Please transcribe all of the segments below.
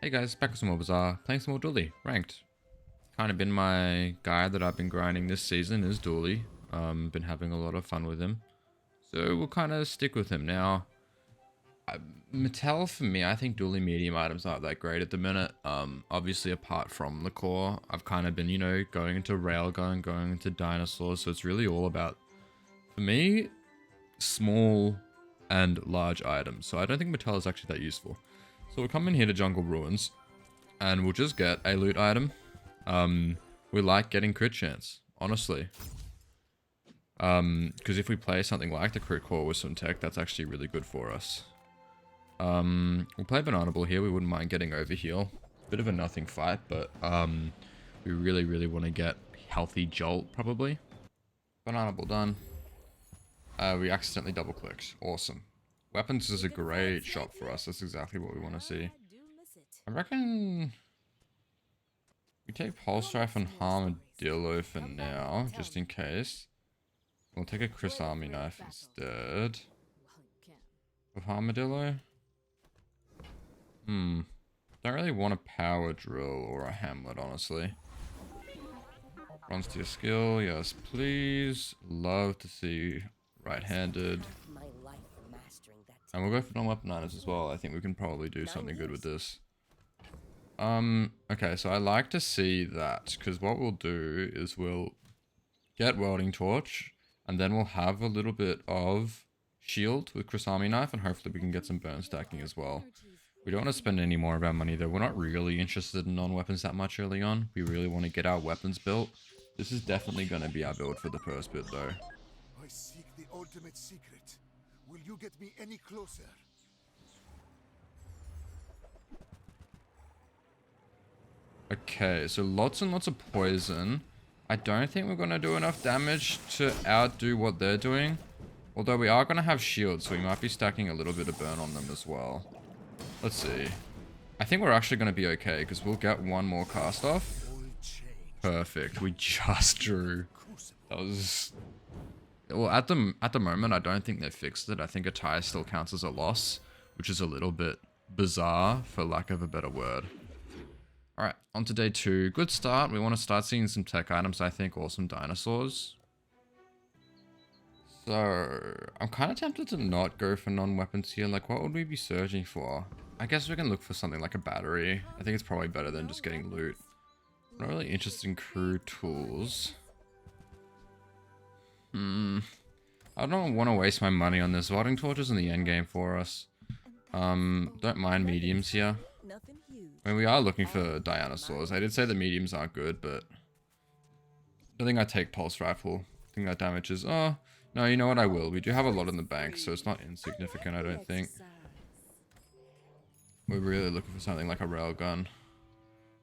Hey guys, back with some more Bazaar, playing some more Dooley, ranked. Kind of been my guy that I've been grinding this season is Dooley. Been having a lot of fun with him. So we'll kind of stick with him now. Mattel for me, I think Dooley medium items aren't that great at the minute. Obviously apart from the core, I've kind of been, going into railgun, going into dinosaurs. So it's really all about, for me, small and large items. So I don't think Mattel is actually that useful. So we'll come in here to Jungle Ruins, and we'll just get a loot item. We like getting crit chance, honestly. Because if we play something like the crit core with some tech, that's actually really good for us. We'll play Banana Ball here. We wouldn't mind getting over heal. Bit of a nothing fight, but we really want to get healthy Jolt, probably. Banana Ball done. We accidentally double clicked. Awesome. Weapons is a great shop for us. That's exactly what we want to see. I reckon we take Pulse Rifle and Armadillo for now, just in case. We'll take a Chris Army Knife instead of Armadillo. Don't really want a Power Drill or a Hamlet, honestly. Runs to your skill, yes please. Love to see right-handed. And we'll go for non-weapon items as well. I think we can probably do something good with this. Okay, so I like to see that, because what we'll do is we'll get Welding Torch, and then we'll have a little bit of shield with Chris Army Knife, and hopefully we can get some burn stacking as well. We don't want to spend any more of our money though. We're not really interested in non-weapons that much early on. We really want to get our weapons built. This is definitely going to be our build for the first bit though. I seek the ultimate secret. Will you get me any closer? Okay, so lots and lots of poison. I don't think we're going to do enough damage to outdo what they're doing. Although we are going to have shields, so we might be stacking a little bit of burn on them as well. Let's see. I think we're actually going to be okay, because we'll get one more cast off. Perfect. We just drew. That was... Well, at the moment, I don't think they've fixed it. I think a tie still counts as a loss, which is a little bit bizarre, for lack of a better word. Alright, on to day 2. Good start. We want to start seeing some tech items, I think, or some dinosaurs. So, I'm kind of tempted to not go for non-weapons here. Like, what would we be searching for? I guess we can look for something like a battery. I think it's probably better than just getting loot. I'm not really interested in crew tools. I don't want to waste my money on this. Welding torches in the end game for us. Don't mind mediums here. I mean, we are looking for dinosaurs. I did say the mediums aren't good, but I think I take pulse rifle. I think that damages. Oh, no, you know what? I will. We do have a lot in the bank, so it's not insignificant, I don't think. We're really looking for something like a railgun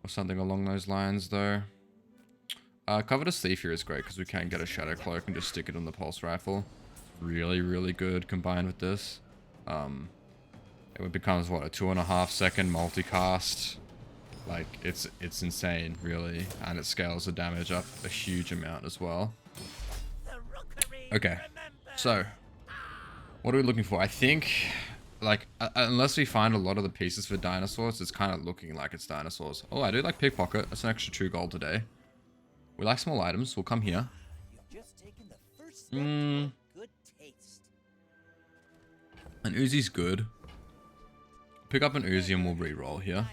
or something along those lines, though. Covered Thief here is great because we can get a Shadow Cloak and just stick it on the Pulse Rifle. Really good combined with this. It becomes, what, a 2.5 second multicast. Like, it's insane, really. And it scales the damage up a huge amount as well. Okay, so, what are we looking for? I think, like, unless we find a lot of the pieces for dinosaurs, it's kind of looking like it's dinosaurs. Oh, I do like Pickpocket. That's an extra 2 gold today. We like small items. We'll come here. An Uzi's good. Pick up an Uzi and we'll re-roll here.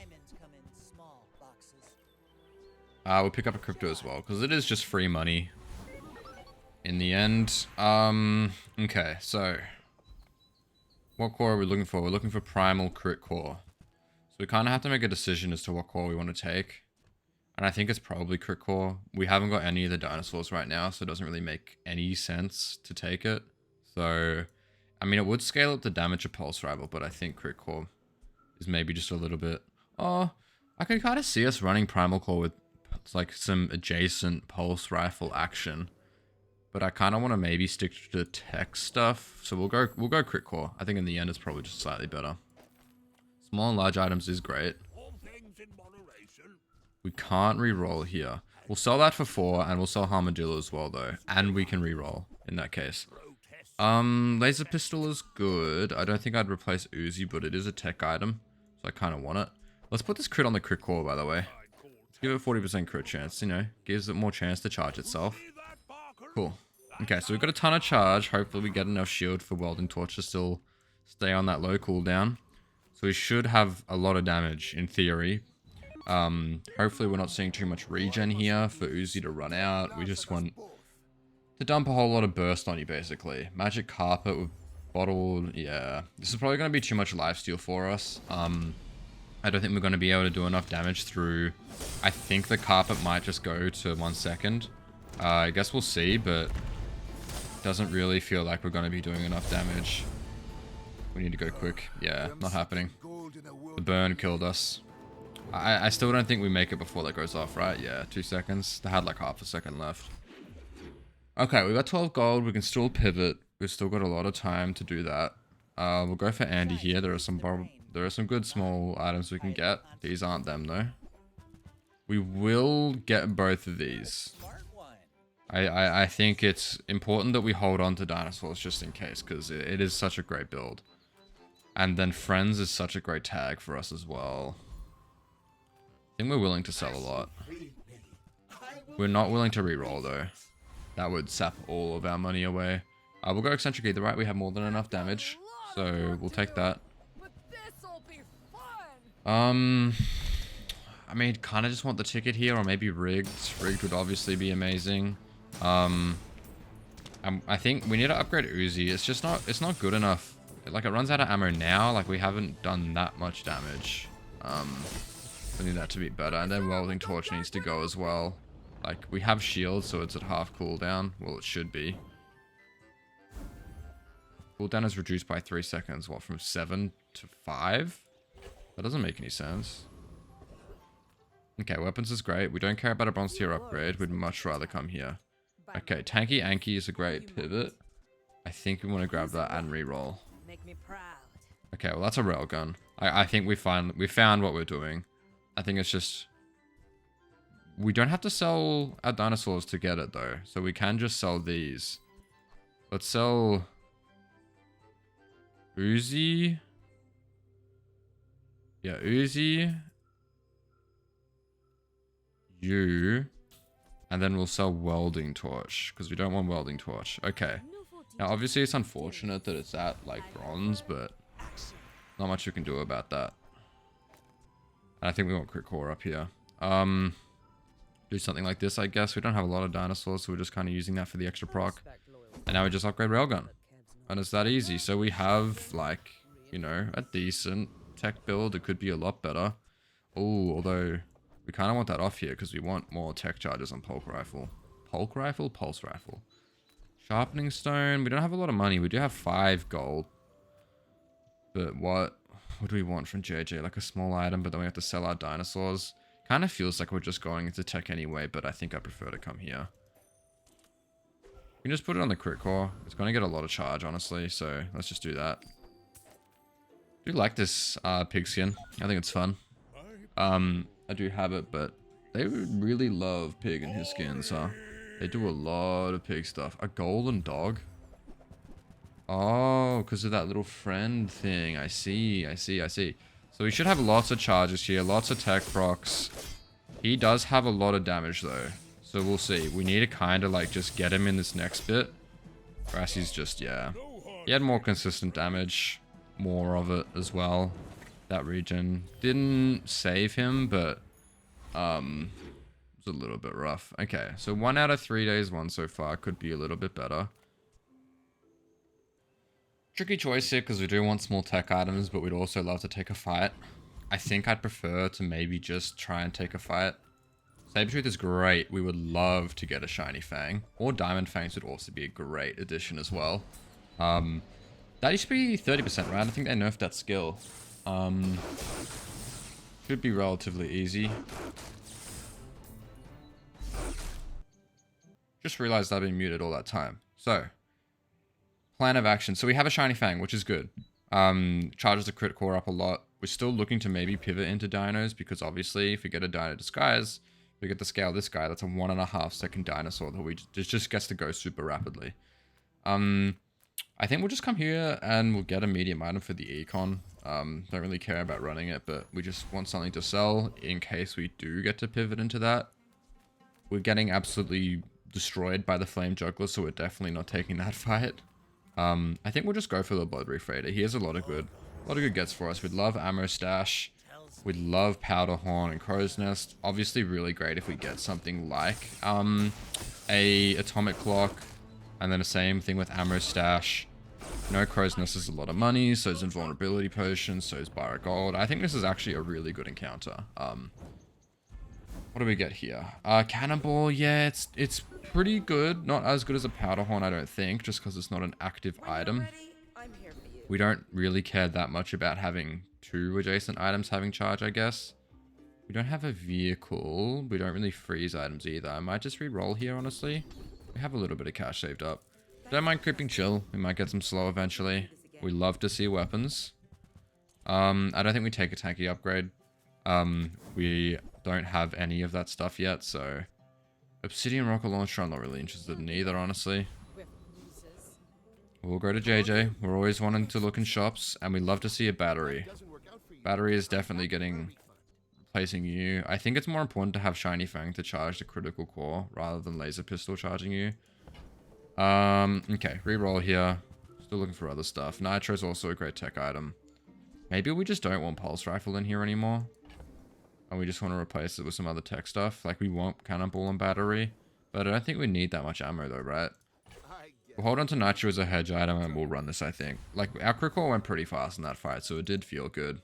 We'll pick up a crypto as well, because it is just free money in the end. Okay, so what core are we looking for? We're looking for primal crit core. So we kind of have to make a decision as to what core we want to take. And I think it's probably crit core. We haven't got any of the dinosaurs right now, so it doesn't really make any sense to take it. So, I mean, it would scale up the damage of Pulse Rifle, but I think crit core is maybe just a little bit... Oh, I can kind of see us running Primal Core with like some adjacent Pulse Rifle action. But I kind of want to maybe stick to the tech stuff. So we'll go crit core. I think in the end it's probably just slightly better. Small and large items is great. We can't re-roll here. We'll sell that for 4, and we'll sell Armadillo as well, though. And we can re-roll, in that case. Laser pistol is good. I don't think I'd replace Uzi, but it is a tech item, so I kind of want it. Let's put this crit on the crit core, by the way. Let's give it a 40% crit chance, you know. Gives it more chance to charge itself. Cool. Okay, so we've got a ton of charge. Hopefully we get enough shield for Welding Torch to still stay on that low cooldown. So we should have a lot of damage, in theory. Hopefully we're not seeing too much regen here for Uzi to run out. We just want to dump a whole lot of burst on you, basically. Magic Carpet with bottled... Yeah. This is probably going to be too much lifesteal for us. I don't think we're going to be able to do enough damage through... I think the Carpet might just go to 1 second. I guess we'll see, but... Doesn't really feel like we're going to be doing enough damage. We need to go quick. Yeah, not happening. The burn killed us. I still don't think we make it before that goes off, right? Yeah, 2 seconds. They had like half a second left. Okay, we got 12 gold. We can still pivot. We've still got a lot of time to do that. We'll go for Andy here. There are some good small items we can get. These aren't them though. We will get both of these. I think it's important that we hold on to dinosaurs just in case, because it is such a great build. And then Friends is such a great tag for us as well. I think we're willing to sell a lot. We're not willing to reroll though. That would sap all of our money away. We'll go Eccentric either, right? We have more than enough damage, so we'll take that. I mean, kind of just want the ticket here, or maybe rigged. Rigged would obviously be amazing. I think we need to upgrade Uzi. It's not good enough. Like, it runs out of ammo now. Like, we haven't done that much damage. We need that to be better. And then Welding Torch needs to go as well. Like, we have shield, so it's at half cooldown. Well, it should be. Cooldown is reduced by 3 seconds. What, from 7 to 5? That doesn't make any sense. Okay, weapons is great. We don't care about a bronze tier upgrade. We'd much rather come here. Okay, Tanky Anki is a great pivot. I think we want to grab that and reroll. Okay, well that's a railgun. I think we found what we're doing. I think it's just... We don't have to sell our dinosaurs to get it though. So we can just sell these. Let's sell... Uzi. Yeah, Uzi. You. And then we'll sell Welding Torch. Because we don't want Welding Torch. Okay. Now obviously it's unfortunate that it's at like bronze, but not much we can do about that. And I think we want crit core up here. Do something like this, I guess. We don't have a lot of dinosaurs, so we're just kind of using that for the extra proc. And now we just upgrade Railgun. And it's that easy. So we have, like, you know, a decent tech build. It could be a lot better. Oh, although we kind of want that off here because we want more tech charges on Polk Rifle. Polk Rifle? Pulse Rifle. Sharpening Stone. We don't have a lot of money. We do have 5 gold. But what do we want from JJ? Like a small item, but then we have to sell our dinosaurs. Kind of feels like we're just going into tech anyway, but I think I prefer to come here. We can just put it on the crit core. It's going to get a lot of charge, honestly, so let's just do that. I do like this pig skin. I think it's fun. I do have it, but they really love pig in his skins, huh? They do a lot of pig stuff. A golden dog? Oh, because of that little friend thing. I see. So we should have lots of charges here, lots of tech procs. He does have a lot of damage though. So we'll see. We need to kind of like just get him in this next bit. Whereas he's just, yeah. He had more consistent damage. More of it as well. That region didn't save him, but it was a little bit rough. Okay, so 1 out of 3 days won so far. Could be a little bit better. Tricky choice here because we do want small tech items, but we'd also love to take a fight. I think I'd prefer to maybe just try and take a fight. Sabretooth is great. We would love to get a shiny Fang. Or Diamond Fangs would also be a great addition as well. That used to be 30%, right? I think they nerfed that skill. Should be relatively easy. Just realized I've been muted all that time. So, plan of action. So we have a shiny Fang, which is good. Charges the crit core up a lot. We're still looking to maybe pivot into dinos because obviously if we get a Dino Disguise, we get to scale this guy. That's a 1.5 second dinosaur that we just gets to go super rapidly. I think we'll just come here and we'll get a medium item for the econ. Don't really care about running it, but we just want something to sell in case we do get to pivot into that. We're getting absolutely destroyed by the flame juggler, so we're definitely not taking that fight. I think we'll just go for the blood reef raider. He has a lot of good gets for us. We'd love ammo stash. We'd love powder horn and crow's nest. Obviously really great if we get something like a atomic clock, and then the same thing with ammo stash. No crow's nest is a lot of money, so is invulnerability potions, so is bar of gold. I think this is actually a really good encounter. What do we get here? Cannonball, yeah, it's pretty good. Not as good as a powder horn, I don't think, just because it's not an active item. We don't really care that much about having 2 adjacent items having charge, I guess. We don't have a vehicle. We don't really freeze items either. I might just re-roll here, honestly. We have a little bit of cash saved up. Don't mind creeping chill. We might get some slow eventually. We love to see weapons. I don't think we take a tanky upgrade. We don't have any of that stuff yet, so... Obsidian rocket launcher, I'm not really interested in either, honestly. We'll go to JJ. We're always wanting to look in shops, and we love to see a battery. Battery is definitely replacing you. I think it's more important to have Shiny Fang to charge the critical core rather than laser pistol charging you. Okay, reroll here. Still looking for other stuff. Nitro is also a great tech item. Maybe we just don't want pulse rifle in here anymore. And we just want to replace it with some other tech stuff. Like we want cannonball and battery. But I don't think we need that much ammo though, right? We'll hold on to Nitro as a hedge item and we'll run this, I think. Like, our critical went pretty fast in that fight, so it did feel good.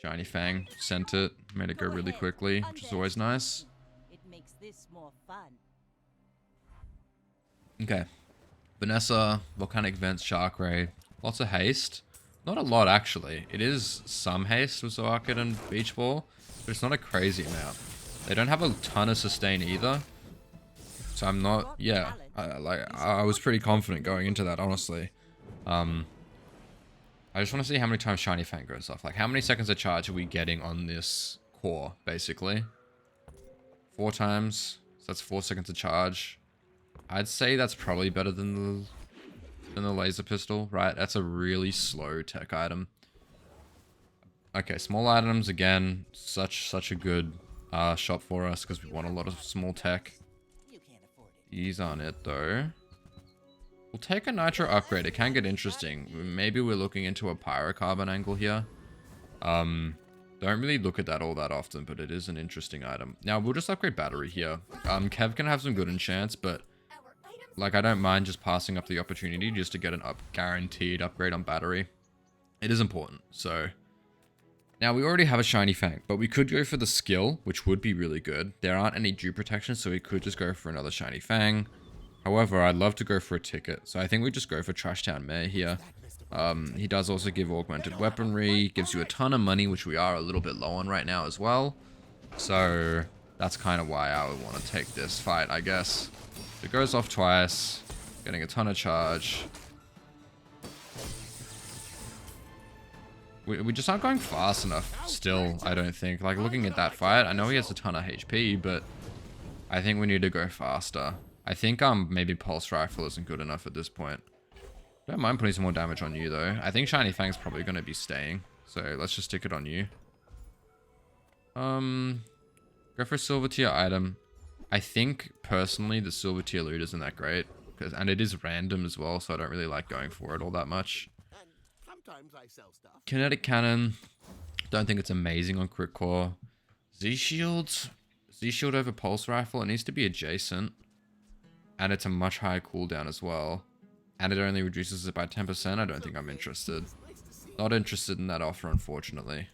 Shiny Fang, sent it, made it go really quickly, which is always nice. It makes this more fun. Okay. Vanessa, Volcanic Vents, Shark Ray, lots of haste. Not a lot, actually. It is some haste with Zoarkid and Beach Ball, but it's not a crazy amount. They don't have a ton of sustain either. So I'm not, yeah, I was pretty confident going into that, honestly. I just want to see how many times Shiny Fang goes off. Like, how many seconds of charge are we getting on this core, basically? 4 times. So that's 4 seconds of charge. I'd say that's probably better than the laser pistol, right? That's a really slow tech item. Okay, small items, again, such a good shop for us because we want a lot of small tech. These aren't it though. We'll take a nitro upgrade. It can get interesting. Maybe we're looking into a pyrocarbon angle here. Don't really look at that all that often, but it is an interesting item. Now we'll just upgrade battery here. Kev can have some good enchants, but like I don't mind just passing up the opportunity just to get an guaranteed upgrade on battery. It is important. So now we already have a Shiny Fang, but we could go for the skill, which would be really good. There aren't any dew protections, so we could just go for another Shiny Fang. However, I'd love to go for a ticket, so I think we just go for Trash Town Mayor here. He does also give augmented weaponry, gives you a ton of money, which we are a little bit low on right now as well. So that's kind of why I would want to take this fight, I guess. It goes off twice, getting a ton of charge. We just aren't going fast enough still, I don't think. Like, looking at that fight, I know he has a ton of HP, but I think we need to go faster. I think maybe Pulse Rifle isn't good enough at this point. Don't mind putting some more damage on you, though. I think Shiny Fang's probably going to be staying, so let's just stick it on you. Go for a silver tier item. I think, personally, the silver tier loot isn't that great, and it is random as well, so I don't really like going for it all that much. I sell stuff. Kinetic Cannon. Don't think it's amazing on Crit Core. Z-Shield. Z-Shield over Pulse Rifle. It needs to be adjacent. And it's a much higher cooldown as well. And it only reduces it by 10%. I don't think I'm interested. Not interested in that offer, unfortunately.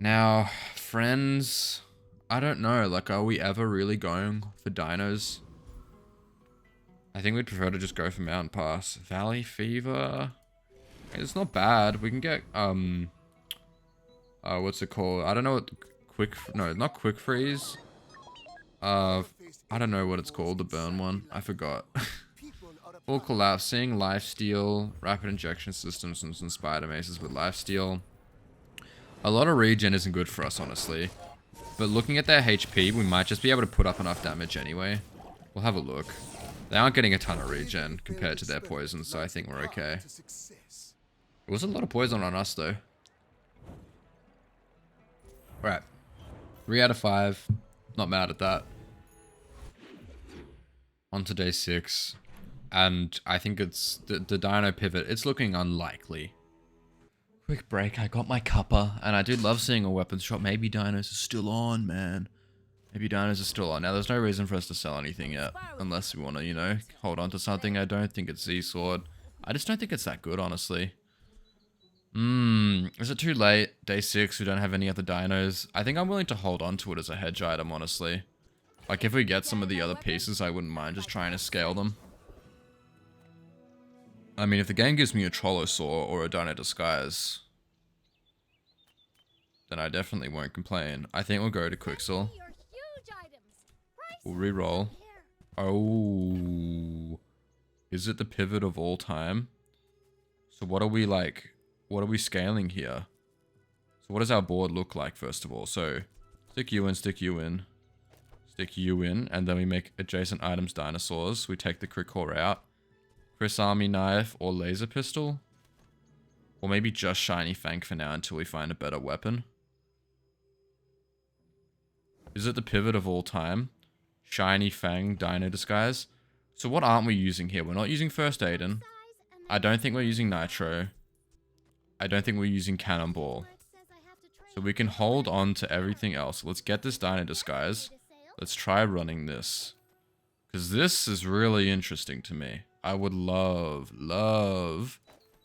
Now, friends. I don't know. Like, are we ever really going for dinos? I think we'd prefer to just go for Mountain Pass. Valley Fever. It's not bad. We can get, what's it called? I don't know what, no, not Quick Freeze. I don't know what it's called, the burn one. I forgot. Full Collapsing, Lifesteal, Rapid Injection Systems, and some Spider Maces with Lifesteal. A lot of regen isn't good for us, honestly. But looking at their HP, we might just be able to put up enough damage anyway. We'll have a look. They aren't getting a ton of regen compared to their poison, so I think we're okay. It was a lot of poison on us, though. Alright. 3 out of 5. Not mad at that. On to day 6. And I think it's the Dino pivot. It's looking unlikely. Quick break. I got my cuppa. And I do love seeing a weapons shop. Maybe Dinos are still on, man. Maybe Dinos are still on. Now, there's no reason for us to sell anything yet. Unless we want to, you know, hold on to something. I don't think it's Z-Sword. I just don't think it's that good, honestly. Is it too late? Day 6, we don't have any other dinos. I think I'm willing to hold on to it as a hedge item, honestly. Like, if we get some of the other pieces, I wouldn't mind just trying to scale them. I mean, if the game gives me a Trollosaur or a Dino Disguise, then I definitely won't complain. I think we'll go to Quixel. We'll re-roll. Oh. Is it the pivot of all time? So what are we like... What are we scaling here? So what does our board look like, first of all? So, stick you in, stick you in, stick you in, and then we make adjacent items dinosaurs. We take the crit core out. Chris Army knife or laser pistol? Or maybe just shiny Fang for now until we find a better weapon. Is it the pivot of all time? Shiny Fang Dino Disguise? So what aren't we using here? We're not using First Aiden. I don't think we're using Nitro. I don't think we're using Cannonball. So we can hold on to everything else. Let's get this Dino Disguise. Let's try running this. Because this is really interesting to me. I would love...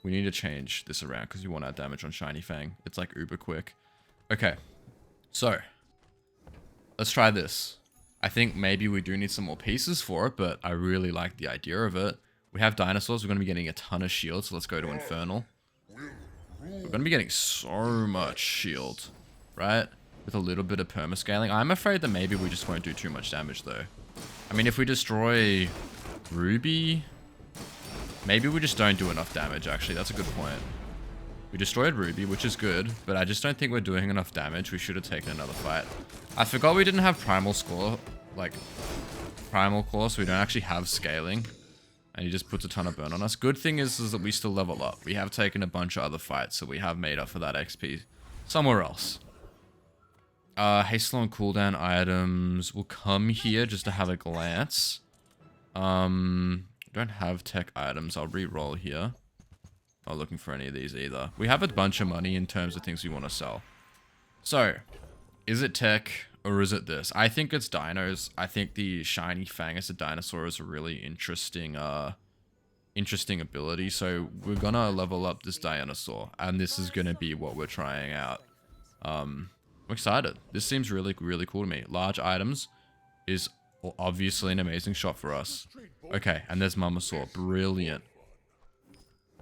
We need to change this around because we want our damage on Shiny Fang. It's like uber quick. Okay. So. Let's try this. I think maybe we do need some more pieces for it, but I really like the idea of it. We have dinosaurs. We're going to be getting a ton of shields, so let's go to Infernal. We're going to be getting so much shield, right? With a little bit of permascaling. I'm afraid that maybe we just won't do too much damage, though. I mean, if we destroy Ruby, maybe we just don't do enough damage, actually. That's a good point. We destroyed Ruby, which is good, but I just don't think we're doing enough damage. We should have taken another fight. I forgot we didn't have Primal Score, like, Primal Core, so we don't actually have scaling. And he just puts a ton of burn on us. Good thing is that we still level up. We have taken a bunch of other fights, so we have made up for that XP somewhere else. Haste on cooldown items will come here just to have a glance. Don't have tech items. I'll re-roll here. Not looking for any of these either. We have a bunch of money in terms of things we want to sell. So, is it tech or is it this? I think it's dinos. I think the shiny Fang as a dinosaur is a really interesting ability. So we're gonna level up this dinosaur, and this is gonna be what we're trying out. I'm excited. This seems really, really cool to me. Large items is obviously an amazing shot for us. Okay, and there's Mamasaur. Brilliant.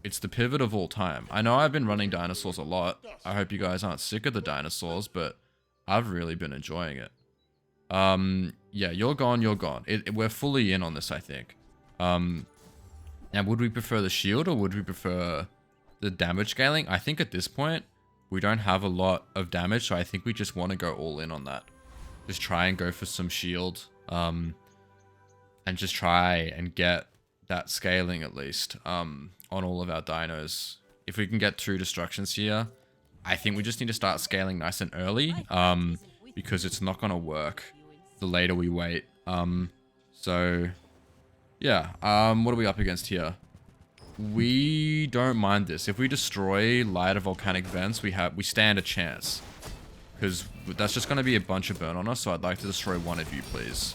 It's the pivot of all time. I know I've been running dinosaurs a lot. I hope you guys aren't sick of the dinosaurs, but I've really been enjoying it. Yeah, you're gone, you're gone. We're fully in on this, I think. Now, would we prefer the shield or would we prefer the damage scaling? I think at this point, we don't have a lot of damage, so I think we just want to go all in on that. Just try and go for some shield, and just try and get that scaling at least, on all of our dinos. If we can get 2 destructions here, I think we just need to start scaling nice and early, because it's not going to work the later we wait. So, yeah, what are we up against here? We don't mind this. If we destroy lighter volcanic vents, we stand a chance. Because that's just going to be a bunch of burn on us, so I'd like to destroy one of you, please.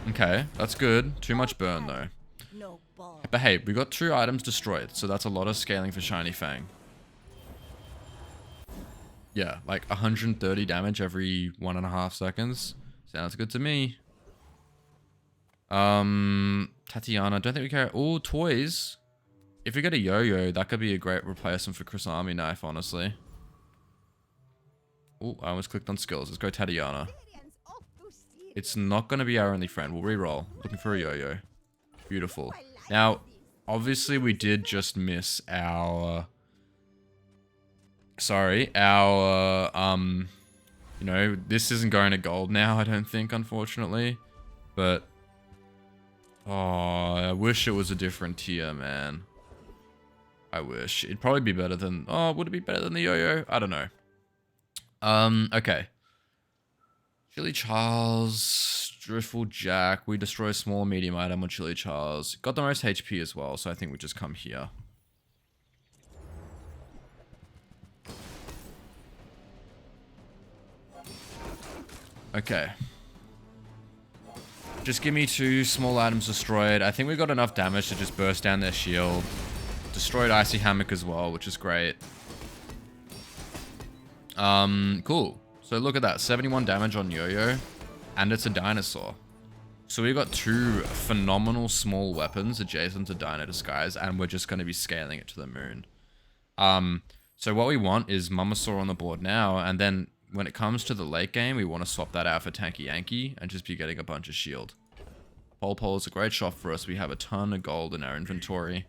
Okay, that's good. Too much burn, though. But hey, we got 2 items destroyed, so that's a lot of scaling for Shiny Fang. Yeah, like 130 damage every 1.5 seconds. Sounds good to me. Tatiana, don't think we care. Oh, toys. If we get a YoYo, that could be a great replacement for Chris Army Knife, honestly. Oh, I almost clicked on skills. Let's go Tatiana. It's not going to be our only friend. We'll re-roll. Looking for a YoYo. Beautiful. Now, obviously we did just miss our... Sorry, our... you know, this isn't going to gold now, I don't think, unfortunately. But Oh, I wish it was a different tier, man. I wish. It'd probably be better than... Oh, would it be better than the YoYo? I don't know. Okay. Chili Charles, Driftful Jack. We destroy a small medium item on Chili Charles. Got the most HP as well, so I think we just come here. Okay. Just give me 2 small items destroyed. I think we got enough damage to just burst down their shield. Destroyed Icy Hammock as well, which is great. Cool. So look at that. 71 damage on YoYo. And it's a dinosaur. So we got 2 phenomenal small weapons adjacent to Dino Disguise. And we're just going to be scaling it to the moon. So what we want is Mamasaur on the board now. And then when it comes to the late game, we want to swap that out for Tanky Yankee and just be getting a bunch of shield. Pole is a great shot for us. We have a ton of gold in our inventory.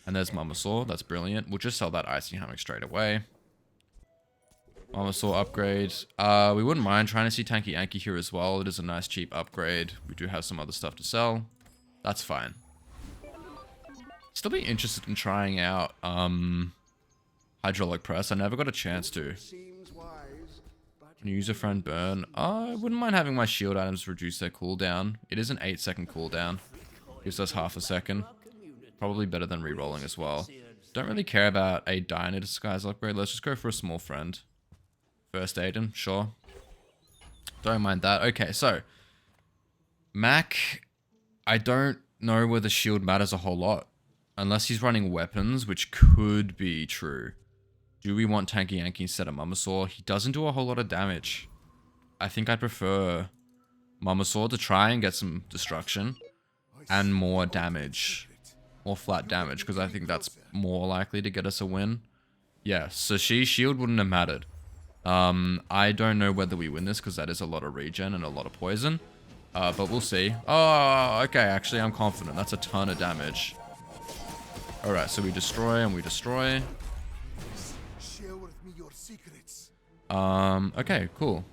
And there's Mamasaur. That's brilliant. We'll just sell that Icy Hammock straight away. Mamasaur upgrade. We wouldn't mind trying to see Tanky Yankee here as well. It is a nice cheap upgrade. We do have some other stuff to sell. That's fine. Still be interested in trying out Hydraulic Press. I never got a chance to. Can you use a friend burn? I wouldn't mind having my shield items reduce their cooldown. It is an 8-second cooldown. Gives us half a second. Probably better than rerolling as well. Don't really care about a Dino Disguise upgrade. Let's just go for a small friend. First aid him, sure. Don't mind that. Okay, so Mac, I don't know whether shield matters a whole lot. Unless he's running weapons, which could be true. Do we want Tanky Yankee instead of Mamasaur? He doesn't do a whole lot of damage. I think I prefer Mamasaur to try and get some destruction and more damage. More flat damage, because I think that's more likely to get us a win. Yeah, so shield wouldn't have mattered. I don't know whether we win this, because that is a lot of regen and a lot of poison. But we'll see. Oh, okay, actually I'm confident. That's a ton of damage. Alright, so we destroy and we destroy. Share with me your secrets. Okay, cool.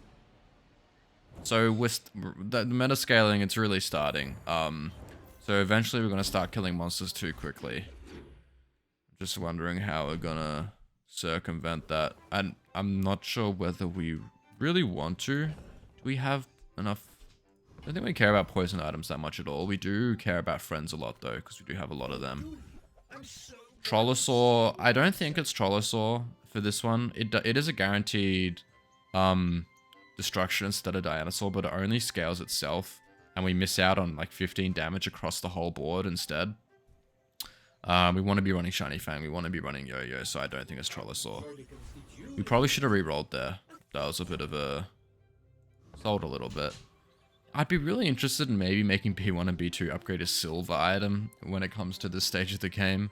So with the meta scaling, it's really starting. So eventually we're gonna start killing monsters too quickly. Just wondering how we're gonna circumvent that. And I'm not sure whether we really want to. Do we have enough? I don't think we care about poison items that much at all. We do care about friends a lot though, because we do have a lot of them. Trollosaur, I don't think it's Trollosaur for this one. It is a guaranteed destruction instead of Dinosaur, but it only scales itself. And we miss out on like 15 damage across the whole board instead. We want to be running Shiny Fang. We want to be running YoYo, so I don't think it's Trollosaur. We probably should have re-rolled there. That was a bit of a... sold a little bit. I'd be really interested in maybe making B1 and B2 upgrade a silver item when it comes to this stage of the game.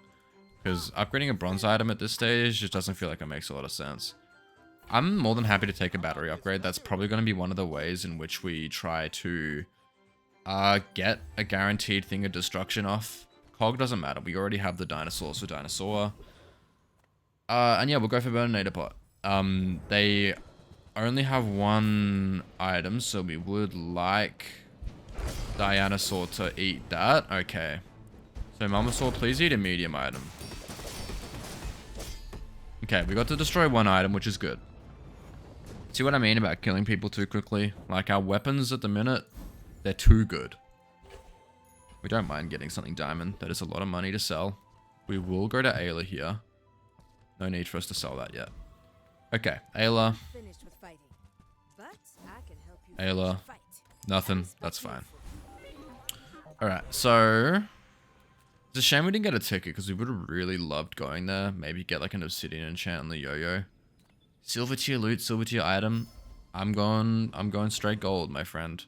Because upgrading a bronze item at this stage just doesn't feel like it makes a lot of sense. I'm more than happy to take a battery upgrade. That's probably going to be one of the ways in which we try to... get a guaranteed thing of destruction off. Cog doesn't matter. We already have the dinosaurs for Dinosaur. And yeah, we'll go for Burninator Pot. They only have 1 item, so we would like Dinosaur to eat that. Okay. So Mamasaur, please eat a medium item. Okay, we got to destroy 1 item, which is good. See what I mean about killing people too quickly? Like, our weapons at the minute... they're too good. We don't mind getting something diamond. That is a lot of money to sell. We will go to Ayla here. No need for us to sell that yet. Okay, Ayla. Finished with fighting, but I can help you Ayla. fight. Nothing. That's fine. Alright, so... it's a shame we didn't get a ticket, because we would have really loved going there. Maybe get like an obsidian enchant on the YoYo. Silver tier loot, silver tier item. I'm going straight gold, my friend.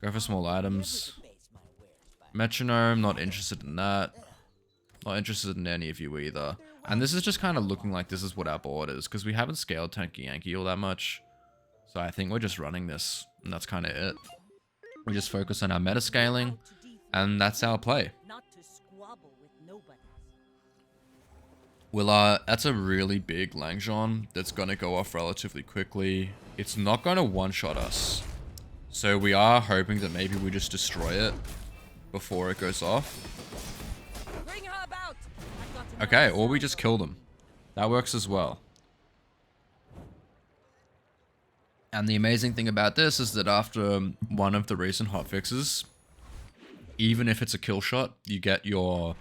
Go for small items. Metronome, not interested in that. Not interested in any of you either. And this is just kind of looking like this is what our board is, because we haven't scaled Tanky Yankee all that much. So I think we're just running this, and that's kind of it. We just focus on our meta scaling, and that's our play. Not to squabble with nobody. Well, that's a really big Langjon that's going to go off relatively quickly. It's not going to one-shot us. So we are hoping that maybe we just destroy it before it goes off. Bring her about. I've got to Okay, know or we just kill them. That works as well. And the amazing thing about this is that after one of the recent hotfixes, even if it's a kill shot, you get your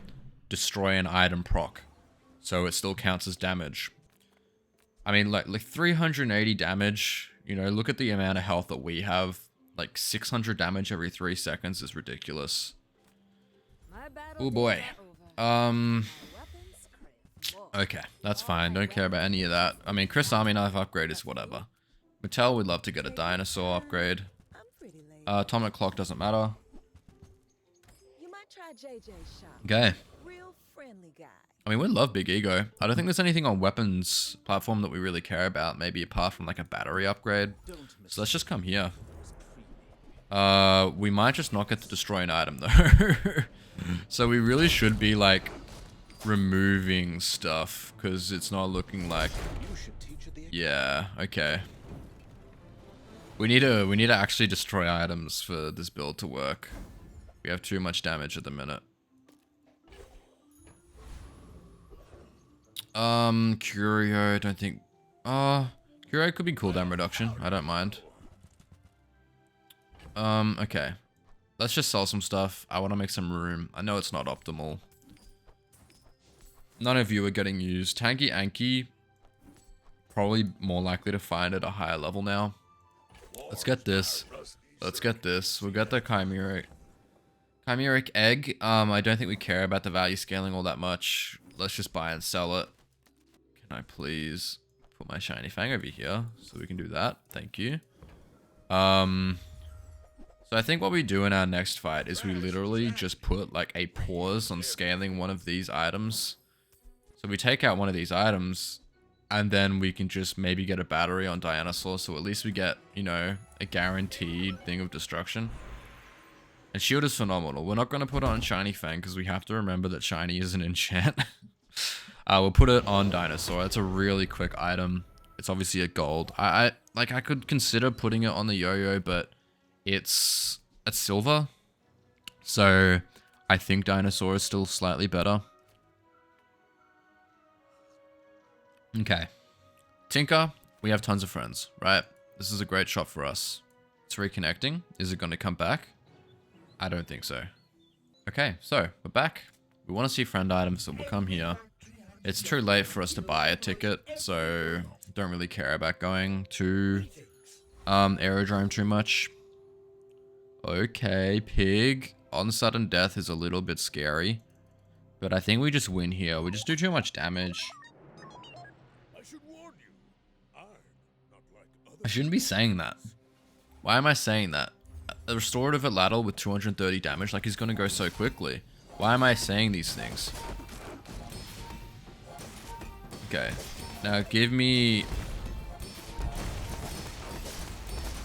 destroy an item proc. So it still counts as damage. I mean, like 380 damage, you know, look at the amount of health that we have. Like 600 damage every 3 seconds is ridiculous. My battle Oh boy. days are over. My weapons crave more. Okay, that's fine. Don't care about any of that. I mean, Chris Army Knife upgrade is whatever. Mattel would love to get a dinosaur upgrade. I'm pretty late. Atomic clock doesn't matter. You might try JJ's shop. Okay. Real friendly guy. I mean, we love Big Ego. I don't think there's anything on weapons platform that we really care about, maybe apart from like a battery upgrade. So let's just come here. We might just not get to destroy an item though. So we really should be like removing stuff because it's not looking like. Yeah, okay. We need to actually destroy items for this build to work. We have too much damage at the minute. Curio, I don't think... Curio could be cooldown reduction. I don't mind. Okay. Let's just sell some stuff. I want to make some room. I know it's not optimal. None of you are getting used. Tanky Anki, probably more likely to find at a higher level now. Let's get this. Let's get this. We'll get the Chimeric egg. I don't think we care about the value scaling all that much. Let's just buy and sell it. Can I please put my shiny Fang over here so we can do that? Thank you. So I think what we do in our next fight is we literally just put like a pause on scaling one of these items. So we take out one of these items and then we can just maybe get a battery on Dinosaur. So at least we get, you know, a guaranteed thing of destruction. And shield is phenomenal. We're not going to put it on Shiny Fang because we have to remember that Shiny is an enchant. We'll put it on Dinosaur. It's a really quick item. It's obviously a gold. I could consider putting it on the YoYo, but it's silver. So I think Dinosaur is still slightly better. Okay. Tinker, we have tons of friends, right? This is a great shop for us. It's reconnecting. Is it going to come back? I don't think so. Okay, so we're back. We want to see friend items, so we'll come here. It's too late for us to buy a ticket, so don't really care about going to Aerodrome too much. Okay, Pig. On sudden death is a little bit scary, but I think we just win here. We just do too much damage. I shouldn't be saying that. Why am I saying that? A restorative at Ladle with 230 damage, like he's gonna go so quickly. Why am I saying these things? Okay. Now give me...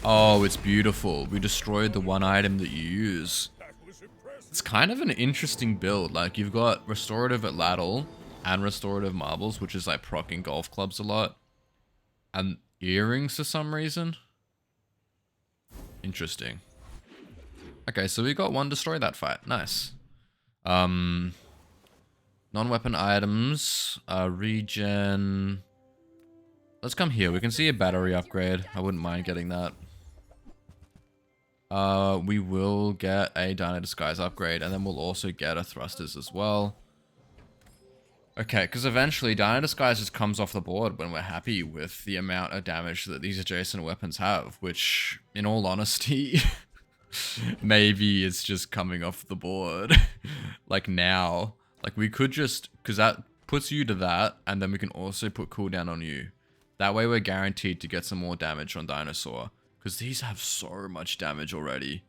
Oh, it's beautiful. We destroyed the one item that you use. It's kind of an interesting build. Like, you've got restorative at Ladle and restorative marbles, which is like proccing golf clubs a lot. And earrings for some reason. Interesting. Okay, so we got one destroy that fight. Nice. Non-weapon items. Regen. Let's come here. We can see a battery upgrade. I wouldn't mind getting that. We will get a Dino Disguise upgrade, and then we'll also get a Thrusters as well. Okay, because eventually Dino Disguise just comes off the board when we're happy with the amount of damage that these adjacent weapons have, which, in all honesty, maybe it's just coming off the board. Like now. Like we could just, because that puts you to that, and then we can also put cooldown on you. That way we're guaranteed to get some more damage on Dinosaur, because these have so much damage already.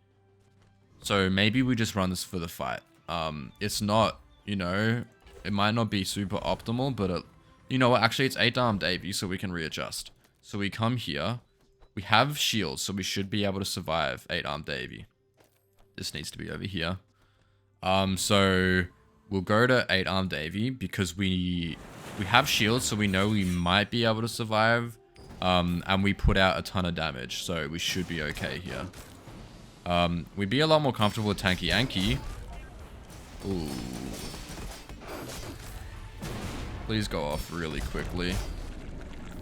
So maybe we just run this for the fight. It's not, you know... It might not be super optimal, but you know what? Actually, it's 8-armed AV, so we can readjust. So we come here. We have shields, so we should be able to survive 8-armed AV. This needs to be over here. So we'll go to 8-armed AV because we have shields, so we know we might be able to survive. And we put out a ton of damage, so we should be okay here. We'd be a lot more comfortable with Tanky Yankee, Ooh. Please go off really quickly.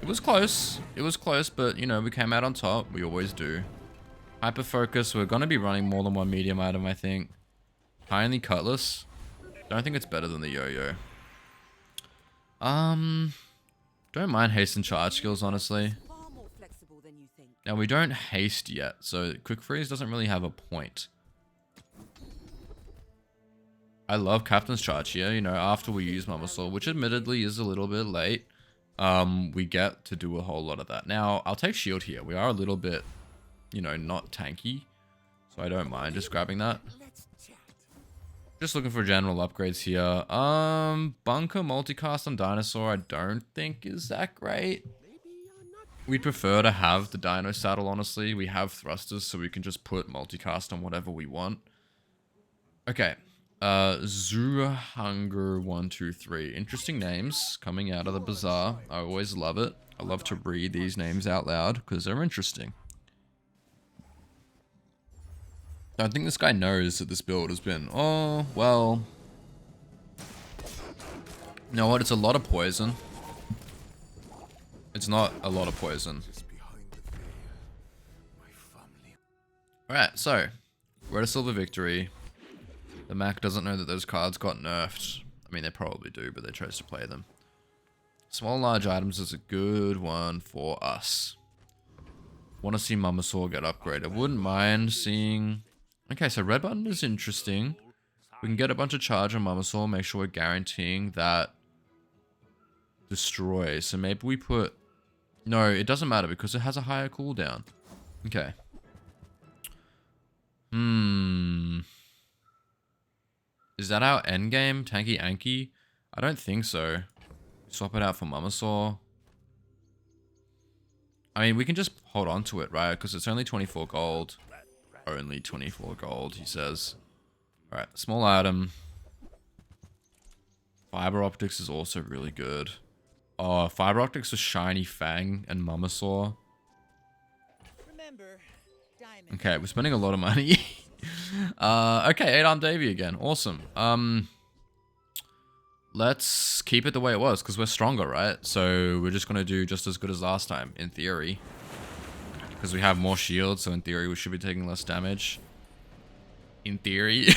It was close. It was close, but, you know, we came out on top. We always do. Hyper focus. We're going to be running more than one medium item, I think. Tiny cutlass. Don't think it's better than the yo-yo. Don't mind haste and charge skills, honestly. Now, we don't haste yet, so quick freeze doesn't really have a point. I love Captain's Charge here, you know, after we use Mama Saw, which admittedly is a little bit late. We get to do a whole lot of that. Now, I'll take shield here. We are a little bit, you know, not tanky, so I don't mind just grabbing that. Just looking for general upgrades here. Bunker multicast on Dinosaur I don't think is that great. We'd prefer to have the Dino saddle, honestly. We have thrusters, so we can just put multicast on whatever we want. Okay. Zuhunger123. Interesting names coming out of the Bazaar. I always love it. I love to read these names out loud because they're interesting. I don't think this guy knows that this build has been... Oh, well... You know what? It's a lot of poison. It's not a lot of poison. Alright, so... we're at a silver victory. The Mac doesn't know that those cards got nerfed. I mean, they probably do, but they chose to play them. Small large items is a good one for us. Want to see Mama Saw get upgraded. Wouldn't mind seeing... Okay, so red button is interesting. We can get a bunch of charge on Mama Saw. Make sure we're guaranteeing that destroy. So maybe we put... No, it doesn't matter because it has a higher cooldown. Okay. Is that our endgame? Tanky Anki? I don't think so. Swap it out for Mama Saw. I mean, we can just hold on to it, right? Because it's only 24 gold. Only 24 gold, he says. Alright, small item. Fiber optics is also really good. Oh, fiber optics with shiny Fang and Mama Saw. Okay, we're spending a lot of money. Okay, 8-arm Davy again. Awesome. Let's keep it the way it was, because we're stronger, right? So we're just going to do just as good as last time, in theory. Because we have more shield, so in theory we should be taking less damage. In theory.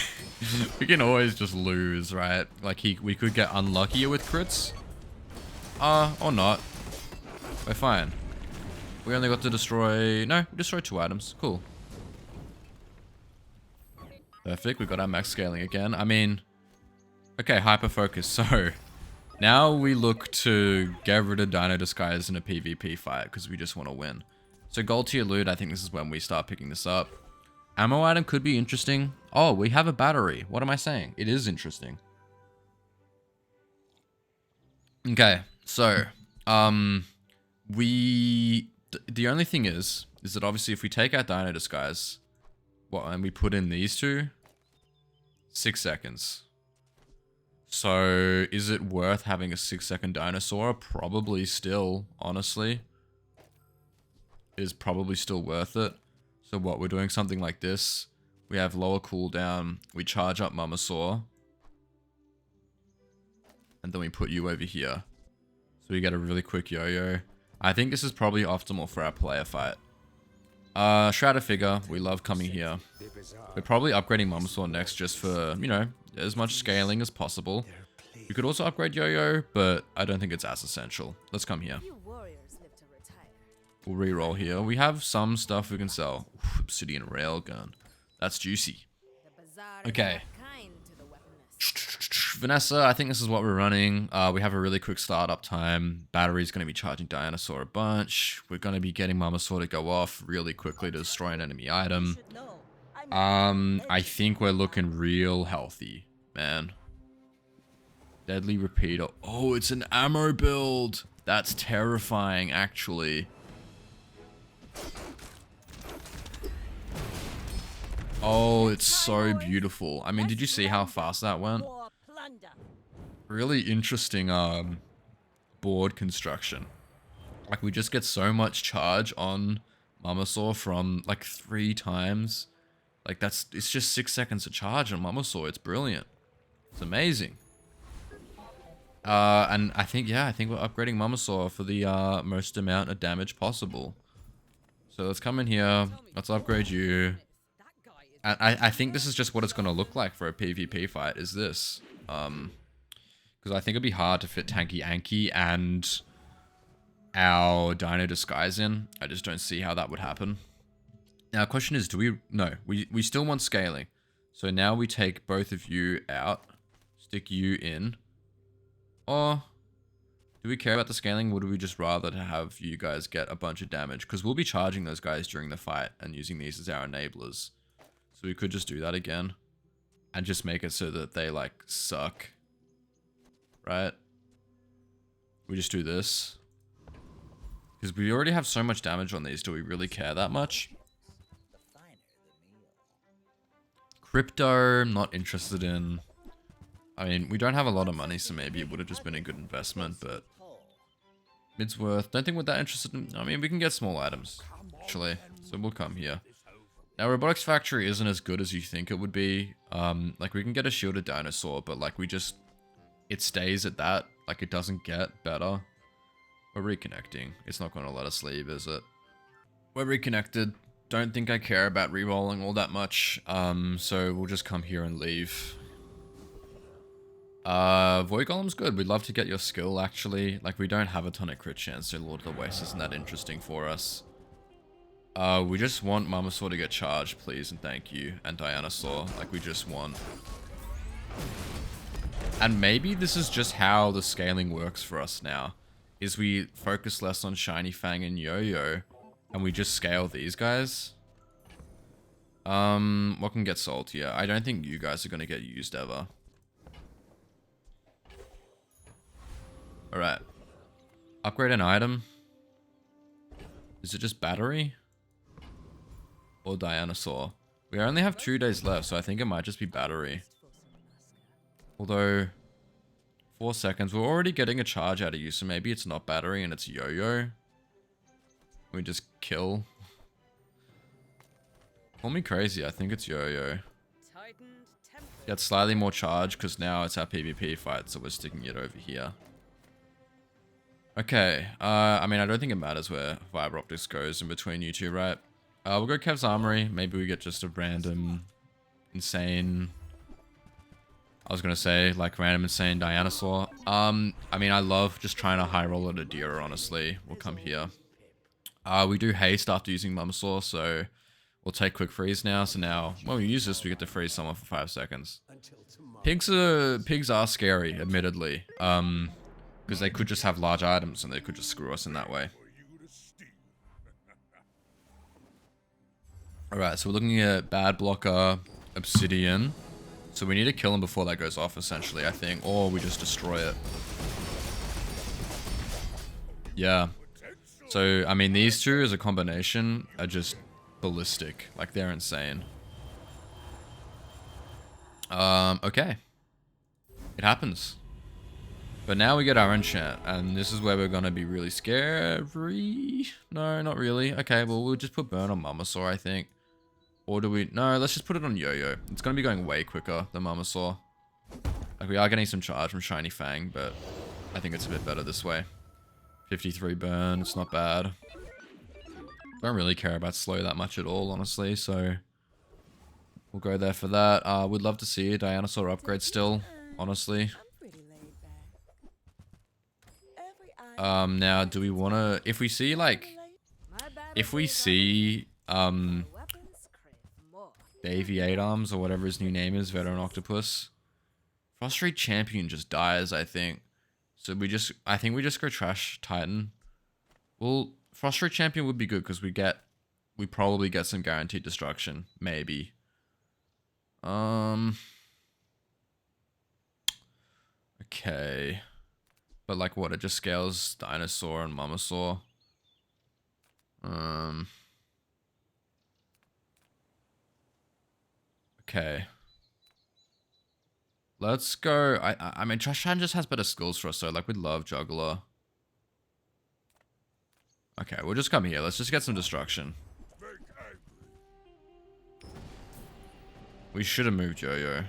We can always just lose, right? Like, we could get unluckier with crits. Or not. We're fine. We only got to destroy... No, we destroyed 2 items. Cool. Perfect, we got our max scaling again. I mean... Okay, hyper focus. So, now we look to get rid of Dino Disguise in a PvP fight, because we just want to win. So gold tier loot, I think this is when we start picking this up. Ammo item could be interesting. Oh, we have a battery. What am I saying? It is interesting. Okay, so, the only thing is that obviously if we take out Dino Disguise, and we put in these two, 6 seconds. So, is it worth having a 6-second dinosaur? Probably still, honestly. Is probably still worth it. So what, we're doing something like this. We have lower cooldown. We charge up Mama Saw. And then we put you over here. So we get a really quick yo-yo. I think this is probably optimal for our player fight. Shrouded Figure. We love coming here. We're probably upgrading Mama Saw next just for, you know, as much scaling as possible. We could also upgrade yo-yo, but I don't think it's as essential. Let's come here. We'll re-roll here. We have some stuff we can sell. Oof, obsidian railgun. That's juicy. Okay. Vanessa, I think this is what we're running. We have a really quick startup time. Battery's going to be charging Dinosaur a bunch. We're going to be getting Mama Saw to go off really quickly to destroy an enemy item. I think we're looking real healthy, man. Deadly repeater. Oh, it's an ammo build. That's terrifying, actually. Oh, it's so beautiful. I mean, did you see how fast that went? Really interesting board construction. Like, we just get so much charge on Mama Saw from like 3 times. Like, it's just 6 seconds of charge on Mama Saw. It's brilliant. It's amazing. And I think, yeah, I think we're upgrading Mamasaur for the most amount of damage possible. So let's come in here. Let's upgrade you. And I think this is just what it's going to look like for a PvP fight, is this. Because I think it'd be hard to fit Tanky Anki and our Dino Disguise in. I just don't see how that would happen. Now, question is, do we... No, we still want scaling. So now we take both of you out. Stick you in. Or... do we care about the scaling? Would we just rather to have you guys get a bunch of damage? Because we'll be charging those guys during the fight and using these as our enablers. So we could just do that again. And just make it so that they, like, suck. Right? We just do this. Because we already have so much damage on these. Do we really care that much? Crypto, I'm not interested in. I mean, we don't have a lot of money, so maybe it would have just been a good investment, but... Midsworth, don't think we're that interested in... I mean, we can get small items, actually. So we'll come here. Now, Robotics Factory isn't as good as you think it would be. Like, we can get a shielded dinosaur, but, like, we just... It stays at that. Like, it doesn't get better. We're reconnecting. It's not going to let us leave, is it? We're reconnected. Don't think I care about rerolling all that much. So we'll just come here and leave. Void Golem's good. We'd love to get your skill, actually. Like, we don't have a ton of crit chance, so Lord of the Waste isn't that interesting for us. We just want Mamasaur to get charged, please, and thank you. And Dianosaur. Like, we just want... And maybe this is just how the scaling works for us now. Is we focus less on Shiny Fang and YoYo, and we just scale these guys. What can get sold here? I don't think you guys are going to get used ever. Alright. Upgrade an item. Is it just battery? Or Dianosaur? We only have 2 days left, so I think it might just be battery. Although, 4 seconds. We're already getting a charge out of you, so maybe it's not battery and it's YoYo. We just kill. Call me crazy, I think it's YoYo. Get slightly more charge, because now it's our PvP fight, so we're sticking it over here. Okay, I mean, I don't think it matters where Fiber Optics goes in between you two, right? We'll go Kev's Armory. Maybe we get just a random, insane... I was gonna say, like, random insane Dianosaur. I mean, I love just trying to high roll at a deer, honestly. We'll come here. We do haste after using Mamasaur, so we'll take quick freeze now. So now, when we use this, we get to freeze someone for 5 seconds. Pigs are scary, admittedly. Because they could just have large items and they could just screw us in that way. Alright, so we're looking at Bad Blocker, Obsidian. So we need to kill him before that goes off, essentially, I think. Or we just destroy it. Yeah. So, I mean, these two as a combination are just ballistic. Like, they're insane. Okay. It happens. But now we get our enchant, and this is where we're gonna be really scary. No, not really. Okay, well, we'll just put burn on Mamasaur, I think. Or do we... No, let's just put it on YoYo. It's going to be going way quicker than Mamasaur. Like, we are getting some charge from Shiny Fang, but I think it's a bit better this way. 53 burn, it's not bad. Don't really care about slow that much at all, honestly, so... We'll go there for that. We'd love to see a Dianosaur upgrade still, honestly. Now, do we want to... If we see, like... If we see, Davey 8 Arms, or whatever his new name is, Veteran Octopus. Frustrate Champion just dies, I think. So we just, I think we just go Trash Titan. Well, Frustrate Champion would be good, because we probably get some guaranteed destruction. Maybe. Okay. But like what, it just scales Dinosaur and Mamasaur. Okay. Let's go. I mean, Trash Titan just has better skills for us, so like we'd love Juggler. Okay, we'll just come here. Let's just get some destruction. We should have moved YoYo.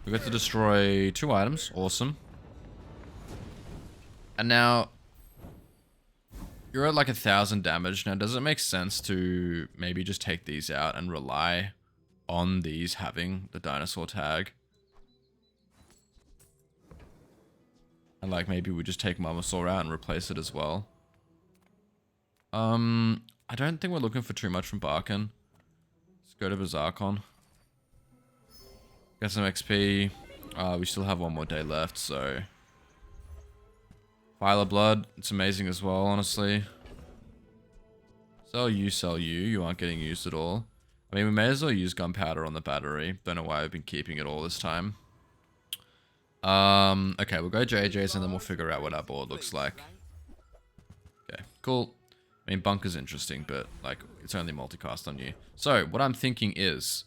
We got to destroy 2 items. Awesome. And now, you're at like 1,000 damage. Now, does it make sense to maybe just take these out and rely on these having the dinosaur tag? And like maybe we just take Mamasaur out and replace it as well. I don't think we're looking for too much from Barkin. Let's go to Bazaar. Get some XP. We still have 1 more day left, so... File of Blood, it's amazing as well, honestly. Sell you. You aren't getting used at all. I mean, we may as well use gunpowder on the battery. Don't know why I've been keeping it all this time. Okay, we'll go JJ's and then we'll figure out what our board looks like. Okay, cool. I mean, bunker's interesting, but like, it's only multicast on you. So, what I'm thinking is,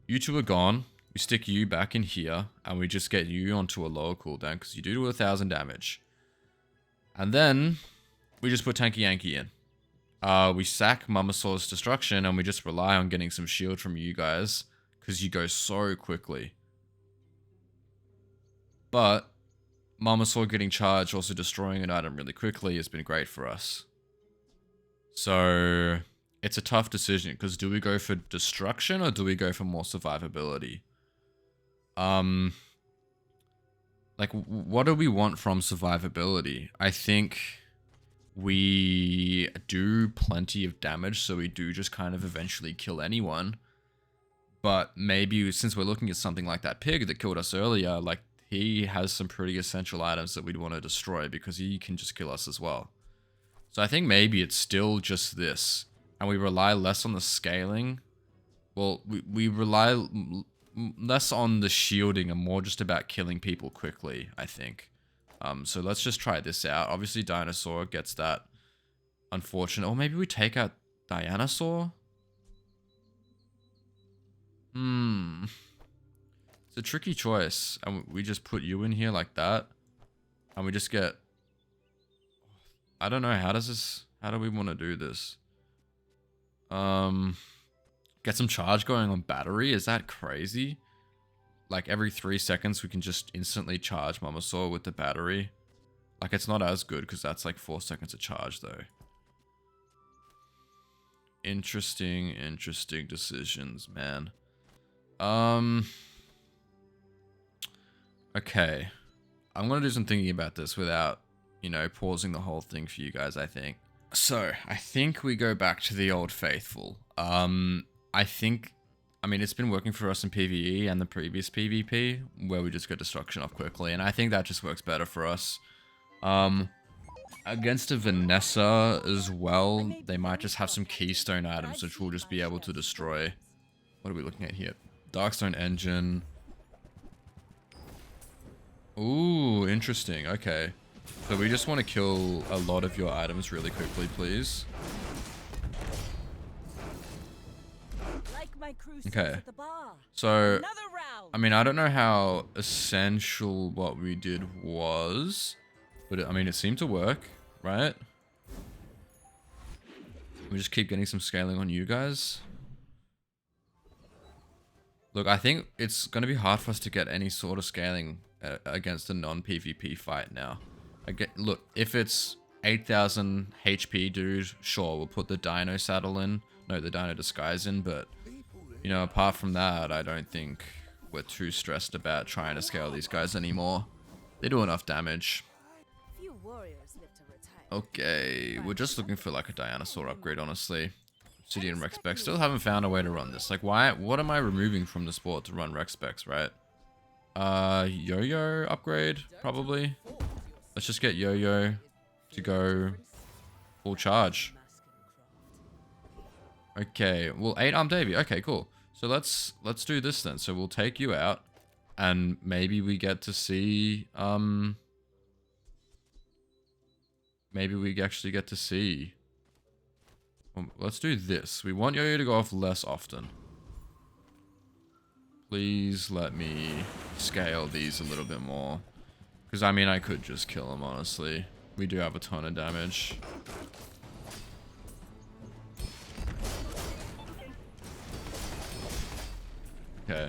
you 2 are gone. We stick you back in here, and we just get you onto a lower cooldown because you do 1,000 damage. And then we just put Tanky Yankee in. We sack Mamasaur's destruction, and we just rely on getting some shield from you guys because you go so quickly. But Mamasaur getting charged, also destroying an item really quickly, has been great for us. So it's a tough decision because do we go for destruction or do we go for more survivability? Like, what do we want from survivability? I think we do plenty of damage, so we do just kind of eventually kill anyone. But maybe since we're looking at something like that pig that killed us earlier, like, he has some pretty essential items that we'd want to destroy because he can just kill us as well. So I think maybe it's still just this. And we rely less on the scaling. Well, we rely less on the shielding and more just about killing people quickly, I think. So let's just try this out. Obviously, Dinosaur gets that unfortunate. Or maybe we take out Dianosaur? It's a tricky choice. And we just put you in here like that. And we just get... I don't know, how do we want to do this? Get some charge going on battery? Is that crazy? Like every 3 seconds we can just instantly charge Mamasaur with the battery. Like it's not as good because that's like 4 seconds of charge though. Interesting decisions, man. Okay. I'm gonna do some thinking about this without, you know, pausing the whole thing for you guys, I think. So, I think we go back to the old faithful. I mean, it's been working for us in PvE and the previous PvP, where we just get destruction off quickly, and I think that just works better for us. Against a Vanessa as well, they might just have some keystone items, which we'll just be able to destroy. What are we looking at here? Darkstone Engine. Ooh, interesting, okay. So we just want to kill a lot of your items really quickly, please. Okay. So, I mean, I don't know how essential what we did was, but I mean, it seemed to work, right? We just keep getting some scaling on you guys. Look, I think it's going to be hard for us to get any sort of scaling against a non-PvP fight now. Look, if it's 8,000 HP, dude, sure, we'll put the Dino Saddle in. No, the Dino Disguise in, but, you know, apart from that, I don't think we're too stressed about trying to scale these guys anymore. They do enough damage. Okay, we're just looking for, like, a Dianosaur upgrade, honestly. Obsidian Rex Specs. Still haven't found a way to run this. Like, why? What am I removing from the sport to run Rex Specs, right? YoYo upgrade, probably. Let's just get YoYo to go full charge. Okay, well, 8-arm Davy. Okay, cool. So let's do this then. So we'll take you out, and maybe we get to see maybe we actually get to see. Let's do this. We want YoYo to go off less often. Please let me scale these a little bit more. Because, I mean, I could just kill him, honestly. We do have a ton of damage. Okay.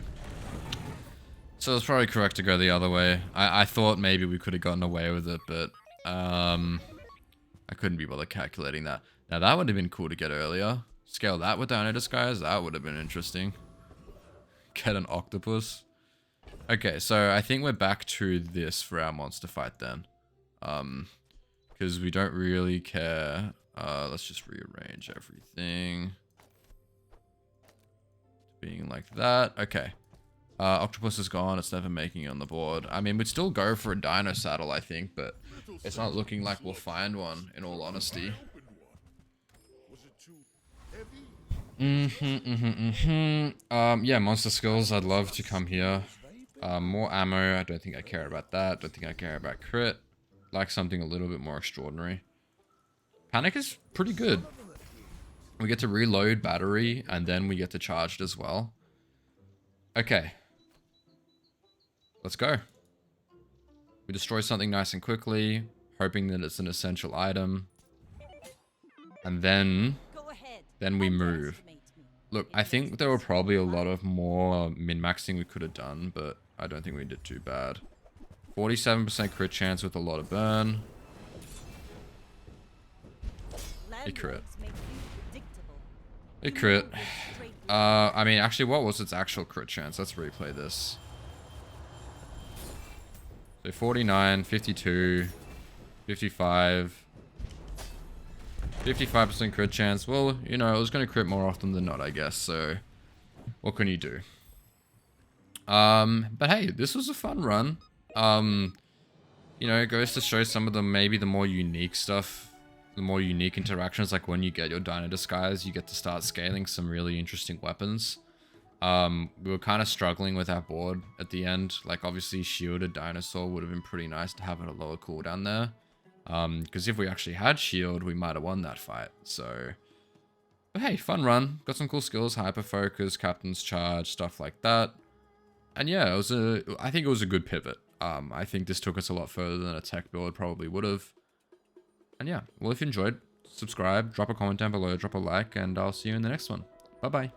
So it's probably correct to go the other way. I thought maybe we could have gotten away with it, but I couldn't be bothered calculating that. Now that would have been cool to get earlier. Scale that with Dino Disguise, that would have been interesting. Get an octopus. Okay, so I think we're back to this for our monster fight then. Because we don't really care. Let's just rearrange everything. Being like that. Okay. Octopus is gone. It's never making it on the board. I mean, we'd still go for a dino saddle, I think, but it's not looking like we'll find one, in all honesty. Yeah, monster skills. I'd love to come here. More ammo. I don't think I care about that. Don't think I care about crit. Like something a little bit more extraordinary. Panic is pretty good. We get to reload battery, and then we get to charge it as well. Okay. Let's go. We destroy something nice and quickly, hoping that it's an essential item. And then we move. Look, I think there were probably a lot of more min-maxing we could have done, but I don't think we did too bad. 47% crit chance with a lot of burn. A crit. A crit. I mean, actually, what was its actual crit chance? Let's replay this. So 49, 52, 55. 55% crit chance. Well, you know, it was going to crit more often than not, I guess. So, what can you do? But hey, this was a fun run. You know, it goes to show some of the, maybe the more unique stuff, the more unique interactions, like when you get your Dino Disguise, you get to start scaling some really interesting weapons. We were kind of struggling with our board at the end. Like, obviously, shielded dinosaur would have been pretty nice to have at a lower cooldown there. Because if we actually had shield, we might have won that fight. So, but hey, fun run. Got some cool skills, hyper focus, captain's charge, stuff like that. And yeah, I think it was a good pivot. I think this took us a lot further than a tech build probably would have. And yeah, well, if you enjoyed, subscribe, drop a comment down below, drop a like, and I'll see you in the next one. Bye-bye.